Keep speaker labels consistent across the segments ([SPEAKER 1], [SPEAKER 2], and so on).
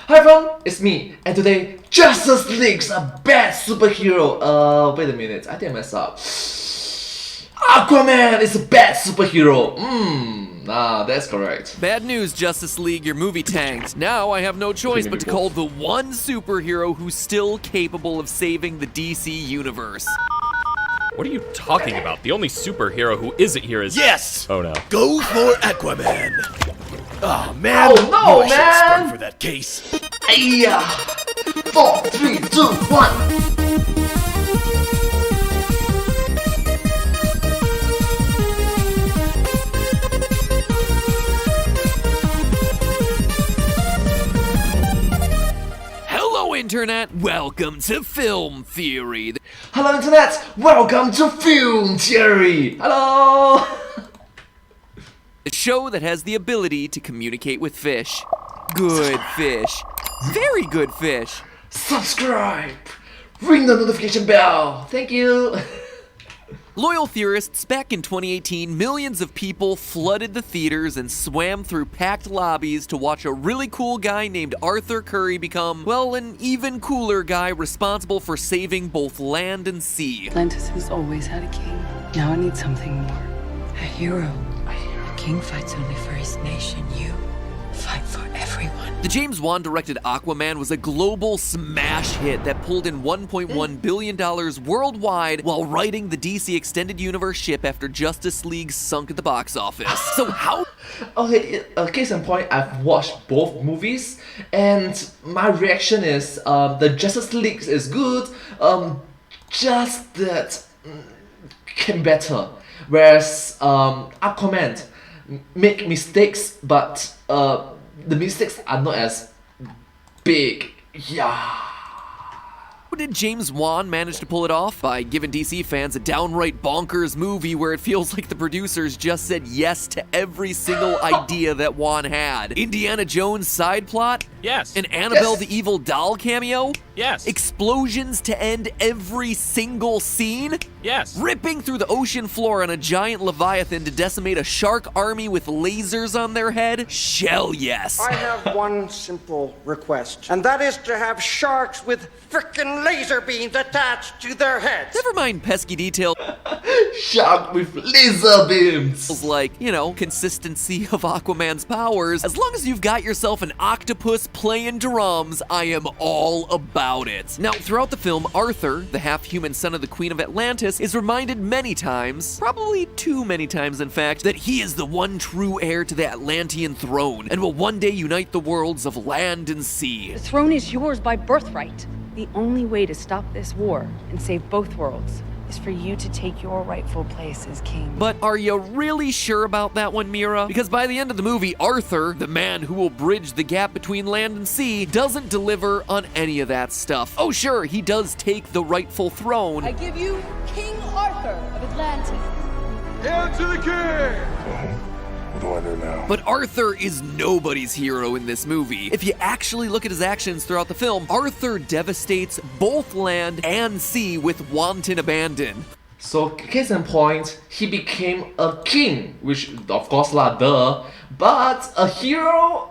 [SPEAKER 1] Hi everyone, it's me, and today Justice League's a bad superhero. Wait a minute, I think I messed up. Aquaman is a bad superhero. That's correct.
[SPEAKER 2] Bad news, Justice League, your movie tanked. Now I have no choice but to call the one superhero who's still capable of saving the DC universe.
[SPEAKER 3] What are you talking about? The only superhero who isn't here is—
[SPEAKER 4] Yes!
[SPEAKER 3] Oh no.
[SPEAKER 4] Go for Aquaman! Oh man!
[SPEAKER 1] Oh no,
[SPEAKER 4] I should have
[SPEAKER 1] man!
[SPEAKER 4] sprung for that case.
[SPEAKER 1] Ayya! 4, 3, 2, 1.
[SPEAKER 2] Hello, Internet! Welcome to Film Theory.
[SPEAKER 1] Hello Internet, welcome to Film Theory. Hello.
[SPEAKER 2] The show that has the ability to communicate with fish. Good fish. Very good fish.
[SPEAKER 1] Subscribe. Ring the notification bell. Thank you.
[SPEAKER 2] Loyal theorists, back in 2018, millions of people flooded the theaters and swam through packed lobbies to watch a really cool guy named Arthur Curry become, well, an even cooler guy responsible for saving both land and sea.
[SPEAKER 5] Atlantis has always had a king. Now I need something more. A hero. A king fights only for his nation. You fight for everyone.
[SPEAKER 2] The James Wan-directed Aquaman was a global smash hit that pulled in $1.1 billion worldwide while riding the DC Extended Universe ship after Justice League sunk at the box office. So how—
[SPEAKER 1] Okay, case in point, I've watched both movies, and my reaction is the Justice League is good, just that came better. Whereas Aquaman make mistakes, but the mistakes are not as big. Yeah.
[SPEAKER 2] How did James Wan manage to pull it off? By giving DC fans a downright bonkers movie where it feels like the producers just said yes to every single idea that Wan had. Indiana Jones side plot?
[SPEAKER 3] Yes.
[SPEAKER 2] An Annabelle
[SPEAKER 1] Yes.
[SPEAKER 2] the Evil Doll cameo?
[SPEAKER 3] Yes.
[SPEAKER 2] Explosions to end every single scene?
[SPEAKER 3] Yes.
[SPEAKER 2] Ripping through the ocean floor on a giant leviathan to decimate a shark army with lasers on their head? Shell yes.
[SPEAKER 6] I have one simple request, and that is to have sharks with frickin' laser beams attached to their heads.
[SPEAKER 2] Never mind pesky details
[SPEAKER 1] Shark with laser beams.
[SPEAKER 2] like, you know, consistency of Aquaman's powers. As long as you've got yourself an octopus playing drums, I am all about it. Now, throughout the film, Arthur, the half-human son of the Queen of Atlantis, is reminded many times, probably too many times in fact, that he is the one true heir to the Atlantean throne and will one day unite the worlds of land and sea.
[SPEAKER 7] The throne is yours by birthright. The only way to stop this war and save both worlds is for you to take your rightful place as king.
[SPEAKER 2] But are you really sure about that one, Mira? Because by the end of the movie, Arthur, the man who will bridge the gap between land and sea, doesn't deliver on any of that stuff. Oh sure, he does take the rightful throne.
[SPEAKER 8] I give you King Arthur of Atlantis.
[SPEAKER 9] What do I do now?
[SPEAKER 2] But Arthur is nobody's hero in this movie. If you actually look at his actions throughout the film, Arthur devastates both land and sea with wanton abandon.
[SPEAKER 1] So, case in point, he became a king, which of course lah, duh. But a hero,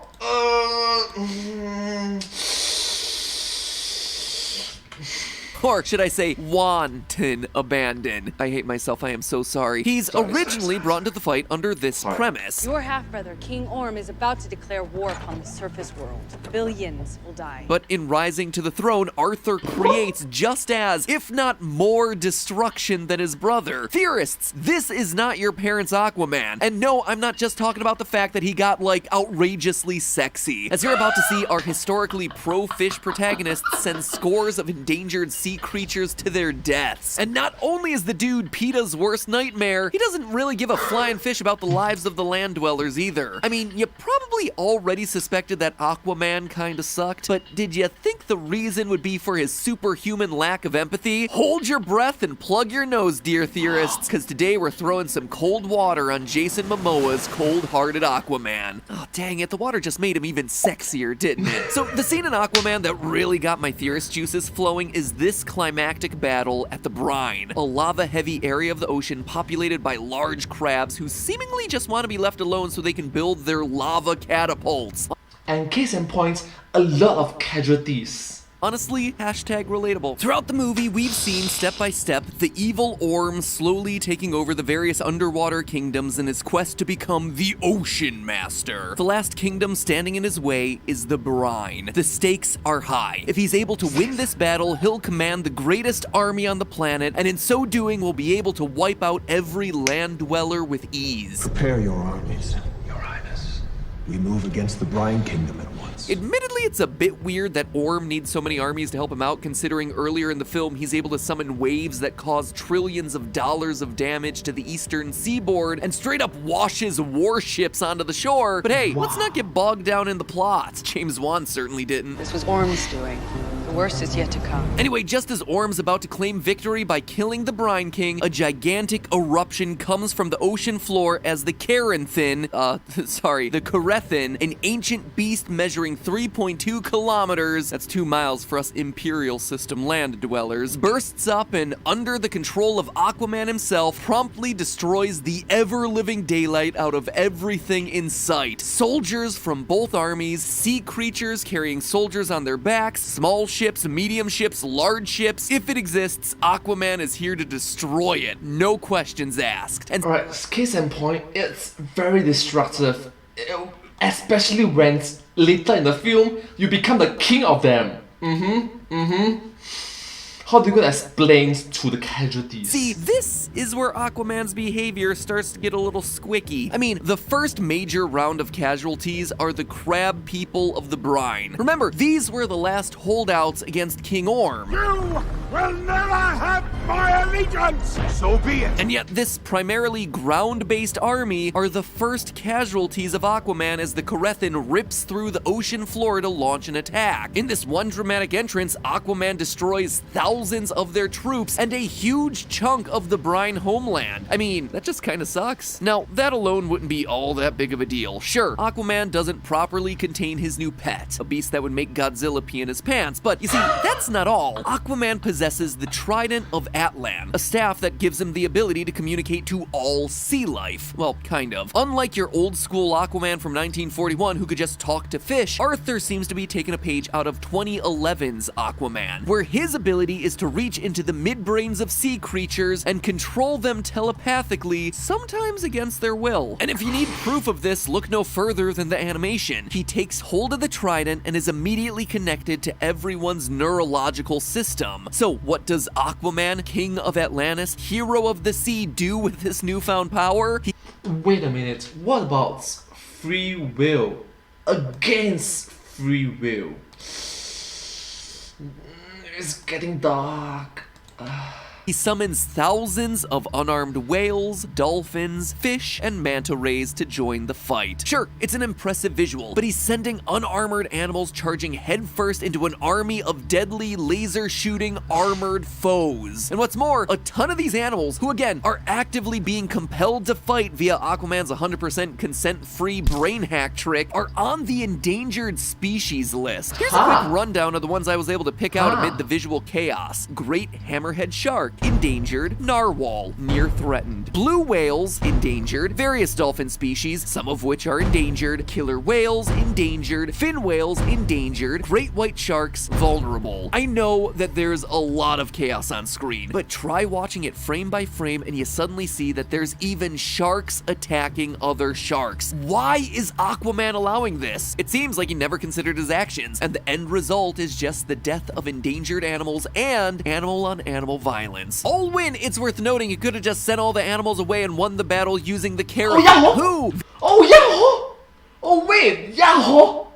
[SPEAKER 2] Or should I say, wanton abandon. I hate myself, I am so sorry. He's originally brought into the fight under this premise.
[SPEAKER 7] Your half-brother, King Orm, is about to declare war upon the surface world. Billions will die.
[SPEAKER 2] But in rising to the throne, Arthur creates just as, if not more, destruction than his brother. Theorists, this is not your parents' Aquaman. And no, I'm not just talking about the fact that he got, like, outrageously sexy. As you're about to see, our historically pro-fish protagonist sends scores of endangered sea creatures to their deaths. And not only is the dude PETA's worst nightmare, he doesn't really give a flying fish about the lives of the land dwellers either. I mean, you probably already suspected that Aquaman kinda sucked, but did you think the reason would be for his superhuman lack of empathy? Hold your breath and plug your nose, dear theorists, because today we're throwing some cold water on Jason Momoa's cold-hearted Aquaman. Oh, dang it, the water just made him even sexier, didn't it? So the scene in Aquaman that really got my theorist juices flowing is this climactic battle at the brine, a lava-heavy area of the ocean populated by large crabs who seemingly just want to be left alone so they can build their lava catapults.
[SPEAKER 1] and case in point, a lot of casualties.
[SPEAKER 2] Honestly, hashtag relatable. Throughout the movie, we've seen step by step the evil Orm slowly taking over the various underwater kingdoms in his quest to become the Ocean Master. The last kingdom standing in his way is the Brine. The stakes are high. If he's able to win this battle, he'll command the greatest army on the planet, and in so doing will be able to wipe out every land dweller with ease.
[SPEAKER 10] Prepare your armies, Your Highness. We move against the Brine Kingdom at once.
[SPEAKER 2] Admittedly, it's a bit weird that Orm needs so many armies to help him out, considering earlier in the film he's able to summon waves that cause trillions of dollars of damage to the eastern seaboard and straight up washes warships onto the shore. But hey, let's not get bogged down in the plot. James Wan certainly didn't.
[SPEAKER 7] This was Orm's doing. The worst is yet to come.
[SPEAKER 2] Anyway, just as Orm's about to claim victory by killing the Brine King, a gigantic eruption comes from the ocean floor as the Carethin, the Carethin, an ancient beast measuring 3.2 kilometers, that's 2 miles for us Imperial System land dwellers, bursts up and, under the control of Aquaman himself, promptly destroys the ever-living daylight out of everything in sight. Soldiers from both armies, sea creatures carrying soldiers on their backs, small ships, medium ships, large ships. If it exists, Aquaman is here to destroy it. No questions asked. And
[SPEAKER 1] Alright, case in point, it's very destructive. Especially when later in the film, you become the king of them. How do you gonna explain to the casualties?
[SPEAKER 2] see, this is where Aquaman's behavior starts to get a little squicky. I mean, the first major round of casualties are the crab people of the Brine. Remember, these were the last holdouts against King Orm.
[SPEAKER 4] You will never have my allegiance! So be it!
[SPEAKER 2] And yet this primarily ground-based army are the first casualties of Aquaman as the Carethin rips through the ocean floor to launch an attack. In this one dramatic entrance, Aquaman destroys thousands of their troops and a huge chunk of the Brine homeland. I mean, that just kinda sucks. Now, that alone wouldn't be all that big of a deal. Sure, Aquaman doesn't properly contain his new pet, a beast that would make Godzilla pee in his pants, but you see, that's not all. Aquaman possesses the Trident of Atlan, a staff that gives him the ability to communicate to all sea life. Well, kind of. Unlike your old school Aquaman from 1941 who could just talk to fish, Arthur seems to be taking a page out of 2011's Aquaman, where his ability is to reach into the midbrains of sea creatures and control them telepathically, sometimes against their will. And if you need proof of this, look no further than the animation. He takes hold of the trident and is immediately connected to everyone's neurological system. So what does Aquaman, King of Atlantis, hero of the sea, do with this newfound power?
[SPEAKER 1] Wait a minute, what about free will? Against free will. It's getting dark.
[SPEAKER 2] He summons thousands of unarmed whales, dolphins, fish, and manta rays to join the fight. Sure, it's an impressive visual, but he's sending unarmored animals charging headfirst into an army of deadly laser-shooting armored foes. And what's more, a ton of these animals, who again are actively being compelled to fight via Aquaman's 100% consent-free brain hack trick, are on the endangered species list. Here's a quick rundown of the ones I was able to pick out amid the visual chaos. Great hammerhead shark, endangered. Narwhal, near threatened. Blue whales, endangered. Various dolphin species, some of which are endangered. Killer whales, endangered. Fin whales, endangered. Great white sharks, vulnerable. I know that there's a lot of chaos on screen, but try watching it frame by frame and you suddenly see that there's even sharks attacking other sharks. Why is Aquaman allowing this? It seems like he never considered his actions, and the end result is just the death of endangered animals and animal-on-animal violence. All win, it's worth noting he could have just sent all the animals away and won the battle using the carrot. Who?
[SPEAKER 1] Oh wait, Yahoo!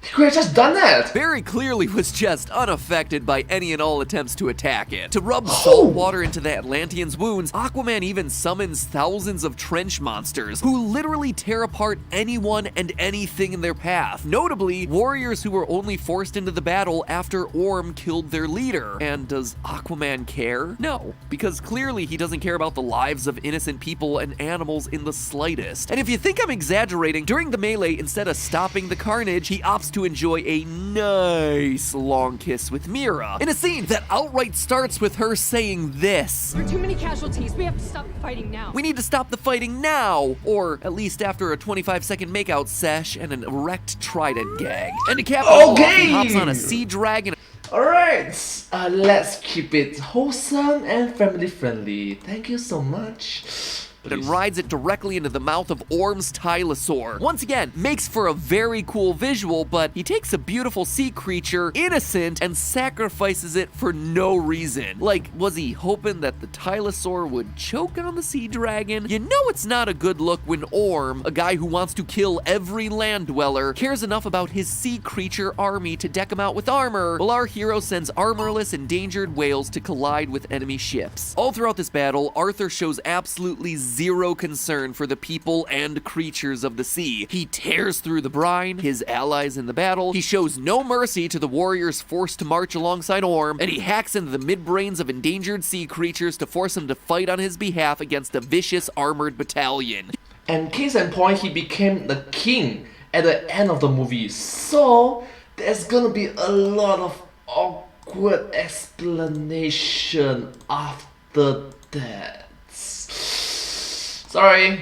[SPEAKER 1] He could have just done that!
[SPEAKER 2] Very clearly was just unaffected by any and all attempts to attack it. To rub salt water into the Atlanteans' wounds, Aquaman even summons thousands of trench monsters who literally tear apart anyone and anything in their path. Notably, warriors who were only forced into the battle after Orm killed their leader. And does Aquaman care? No, because clearly he doesn't care about the lives of innocent people and animals in the slightest. And if you think I'm exaggerating, during the melee, instead of stopping the carnage, he opts to enjoy a nice long kiss with Mira, in a scene that outright starts with her saying this:
[SPEAKER 8] There are too many casualties. We have to stop the fighting now.
[SPEAKER 2] We need to stop the fighting now, or at least after a 25-second makeout sesh and an erect trident gag. And to cap it all off, he hops on a sea dragon.
[SPEAKER 1] Alright, let's keep it wholesome and family friendly. Thank you so much.
[SPEAKER 2] And rides it directly into the mouth of Orm's Tylosaur. Once again, makes for a very cool visual, but he takes a beautiful sea creature, innocent, and sacrifices it for no reason. Like, was he hoping that the Tylosaur would choke on the sea dragon? You know it's not a good look when Orm, a guy who wants to kill every land dweller, cares enough about his sea creature army to deck him out with armor, while our hero sends armorless endangered whales to collide with enemy ships. All throughout this battle, Arthur shows absolutely zero concern for the people and creatures of the sea. He tears through the brine, his allies in the battle, he shows no mercy to the warriors forced to march alongside Orm, and he hacks into the midbrains of endangered sea creatures to force them to fight on his behalf against a vicious armored battalion.
[SPEAKER 1] And case in point, he became the king at the end of the movie, so there's gonna be a lot of awkward explanation after that. Sorry.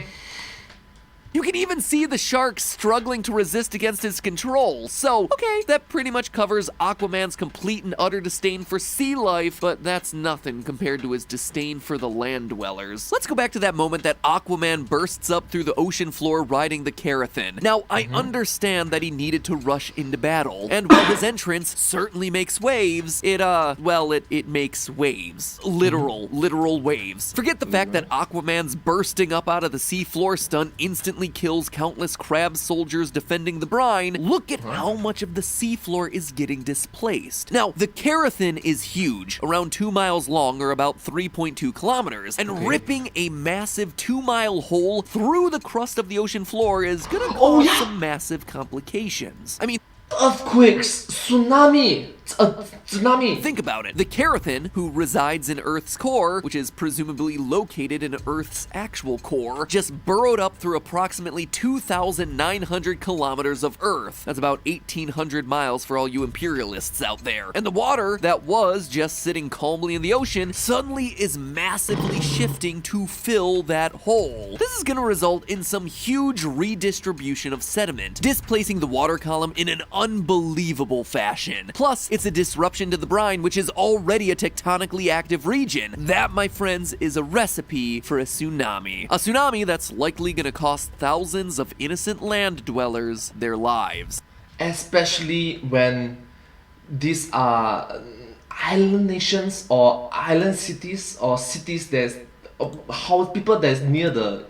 [SPEAKER 2] You can even see the shark struggling to resist against his control. So, okay, that pretty much covers Aquaman's complete and utter disdain for sea life, but that's nothing compared to his disdain for the land dwellers. Let's go back to that moment that Aquaman bursts up through the ocean floor riding the Carathin. Now, I understand that he needed to rush into battle, and while his entrance certainly makes waves, it makes waves. Literal waves. Forget the fact that Aquaman's bursting up out of the seafloor stunt instantly kills countless crab soldiers defending the brine. Look at how much of the seafloor is getting displaced. Now, the Carathin is huge, around 2 miles long or about 3.2 kilometers, and ripping a massive 2-mile hole through the crust of the ocean floor is gonna cause some massive complications. I mean,
[SPEAKER 1] earthquakes, tsunami.
[SPEAKER 2] Think about it. The Carathin, who resides in Earth's core, which is presumably located in Earth's actual core, just burrowed up through approximately 2,900 kilometers of Earth. That's about 1,800 miles for all you imperialists out there. And the water that was just sitting calmly in the ocean suddenly is massively shifting to fill that hole. This is going to result in some huge redistribution of sediment, displacing the water column in an unbelievable fashion. Plus, it's a disruption to the brine, which is already a tectonically active region. That, my friends, is a recipe for a tsunami. A tsunami that's likely gonna cost thousands of innocent land dwellers their lives.
[SPEAKER 1] Especially when these are island nations or island cities or cities that's how people that's near the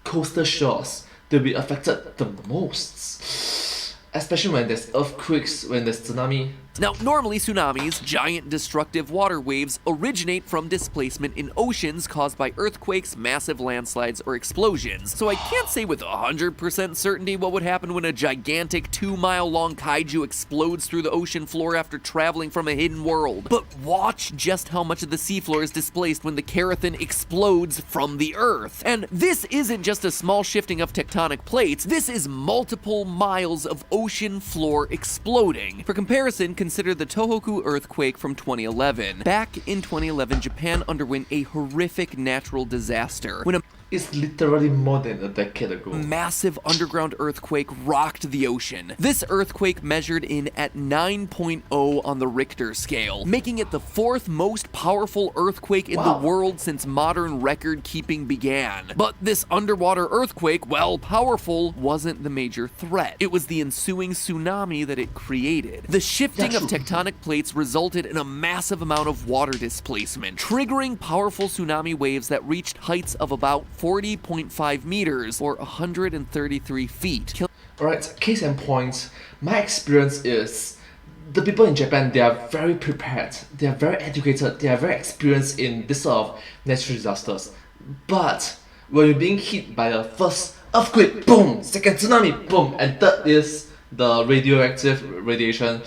[SPEAKER 1] coastal shores, they'll be affected the most. Especially when there's earthquakes, when there's tsunami.
[SPEAKER 2] Now, normally tsunamis, giant destructive water waves, originate from displacement in oceans caused by earthquakes, massive landslides, or explosions. So I can't say with 100% certainty what would happen when a gigantic 2-mile-long kaiju explodes through the ocean floor after traveling from a hidden world. But watch just how much of the seafloor is displaced when the Carathin explodes from the Earth. And this isn't just a small shifting of tectonic plates, this is multiple miles of ocean floor exploding. For comparison, consider the Tohoku earthquake from 2011. Back in 2011, Japan underwent a horrific natural disaster when a
[SPEAKER 1] It's literally more than a decade ago.
[SPEAKER 2] massive underground earthquake rocked the ocean. This earthquake measured in at 9.0 on the Richter scale, making it the 4th most powerful earthquake in the world since modern record keeping began. But this underwater earthquake, while powerful, wasn't the major threat. It was the ensuing tsunami that it created. The shifting of tectonic plates resulted in a massive amount of water displacement, triggering powerful tsunami waves that reached heights of about 40.5 meters or 133 feet.
[SPEAKER 1] Alright, case in point, my experience is the people in Japan, they are very prepared, they are very educated, they are very experienced in this sort of natural disasters. But when you're being hit by the first earthquake, boom, second tsunami, boom, and third is the radioactive radiation,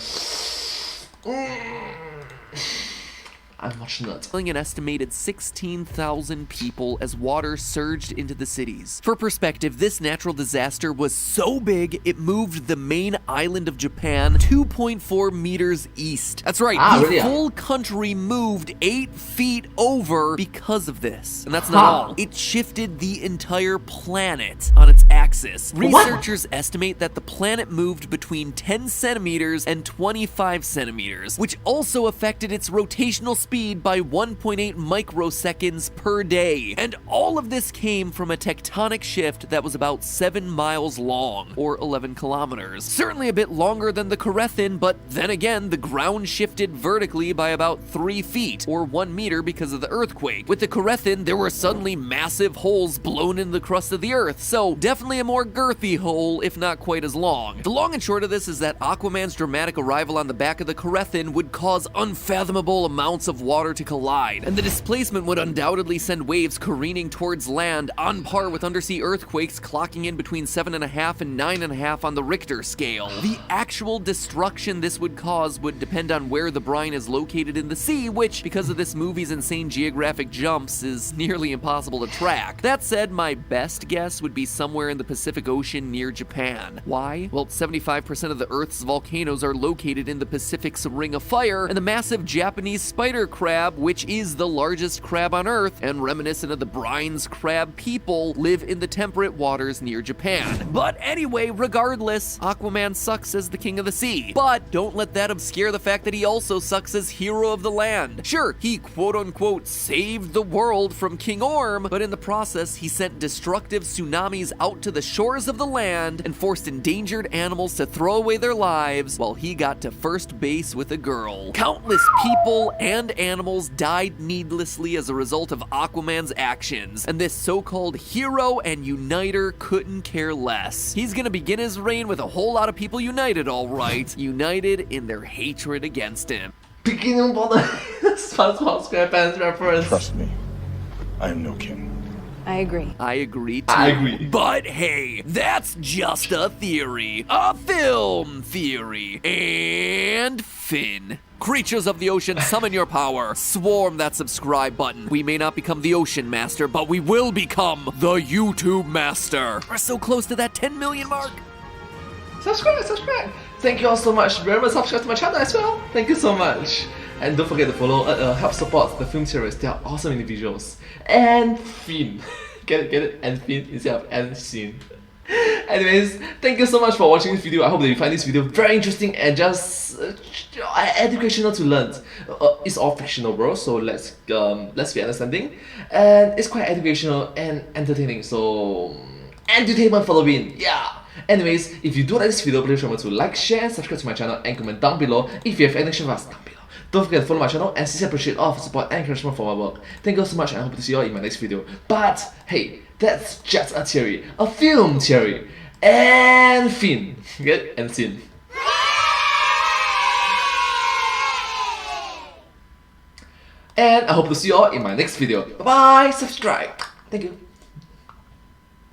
[SPEAKER 1] unfortunate.
[SPEAKER 2] Killing an estimated 16,000 people as water surged into the cities. For perspective, this natural disaster was so big, it moved the main island of Japan 2.4 meters east. That's right, the
[SPEAKER 1] really?
[SPEAKER 2] full country moved 8 feet over because of this. And that's not all. It shifted the entire planet on its axis. Researchers estimate that the planet moved between 10 centimeters and 25 centimeters, which also affected its rotational speed by 1.8 microseconds per day. And all of this came from a tectonic shift that was about 7 miles long, or 11 kilometers. Certainly a bit longer than the Corethin, but then again, the ground shifted vertically by about 3 feet, or 1 meter because of the earthquake. With the Corethin, there were suddenly massive holes blown in the crust of the earth, so definitely a more girthy hole, if not quite as long. The long and short of this is that Aquaman's dramatic arrival on the back of the Corethin would cause unfathomable amounts of water to collide, and the displacement would undoubtedly send waves careening towards land on par with undersea earthquakes clocking in between 7.5 and 9.5 on the Richter scale. The actual destruction this would cause would depend on where the brine is located in the sea, which, because of this movie's insane geographic jumps, is nearly impossible to track. That said, my best guess would be somewhere in the Pacific Ocean near Japan. Why? Well, 75% of the Earth's volcanoes are located in the Pacific's Ring of Fire, and the massive Japanese spider crab, which is the largest crab on Earth, and reminiscent of the brines crab people, live in the temperate waters near Japan. But anyway, regardless, Aquaman sucks as the king of the sea. But don't let that obscure the fact that he also sucks as hero of the land. Sure, he quote-unquote saved the world from King Orm, but in the process, he sent destructive tsunamis out to the shores of the land and forced endangered animals to throw away their lives while he got to first base with a girl. Countless people and animals died needlessly as a result of Aquaman's actions, and this so-called hero and uniter couldn't care less. He's gonna begin his reign with a whole lot of people united, alright, united in their hatred against him.
[SPEAKER 1] Beginning about the SpongeBob SquarePants reference.
[SPEAKER 9] Trust me, I am no king.
[SPEAKER 7] I agree.
[SPEAKER 2] I agree too.
[SPEAKER 1] I agree.
[SPEAKER 2] But hey, that's just a theory. A film theory. And Finn. Creatures of the ocean, summon your power. Swarm that subscribe button. We may not become the Ocean Master, but we will become the YouTube Master. We're so close to that 10 million mark.
[SPEAKER 1] Subscribe. Thank you all so much. Remember to subscribe to my channel as well. Thank you so much. And don't forget to follow, help support the film series. They are awesome individuals. And Finn. Get it? And Finn instead of and Sin. Anyways, thank you so much for watching this video. I hope that you find this video very interesting and just educational to learn. It's all fictional, bro, so let's be understanding. And it's quite educational and entertaining, so entertainment for the win, yeah! Anyways, if you do like this video, please remember to like, share, and subscribe to my channel and comment down below if you have any questions for us down below. Don't forget to follow my channel and sincerely appreciate all of the support and encouragement for my work. Thank you so much and I hope to see you all in my next video. But hey, that's just a theory, a film theory. And Finn, get and Sin. And I hope to see you all in my next video. Bye bye, subscribe. Thank you.